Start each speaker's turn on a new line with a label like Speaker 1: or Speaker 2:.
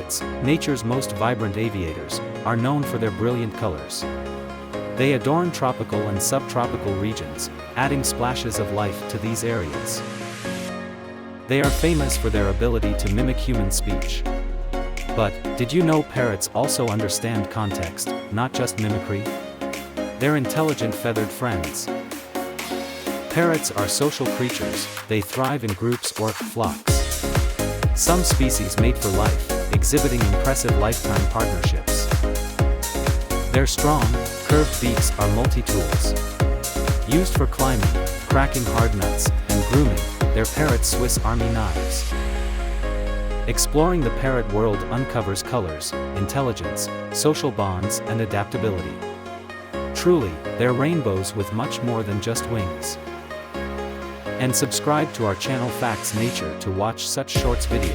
Speaker 1: Parrots, nature's most vibrant aviators, are known for their brilliant colors. They adorn tropical and subtropical regions, adding splashes of life to these areas. They are famous for their ability to mimic human speech. But, did you know parrots also understand context, not just mimicry? They're intelligent feathered friends. Parrots are social creatures, they thrive in groups or flocks. Some species mate for life, exhibiting impressive lifetime partnerships. Their strong, curved beaks are multi-tools. Used for climbing, cracking hard nuts, and grooming, they're parrot Swiss Army knives. Exploring the parrot world uncovers colors, intelligence, social bonds, and adaptability. Truly, they're rainbows with much more than just wings. And subscribe to our channel Facts Nature to watch such shorts videos.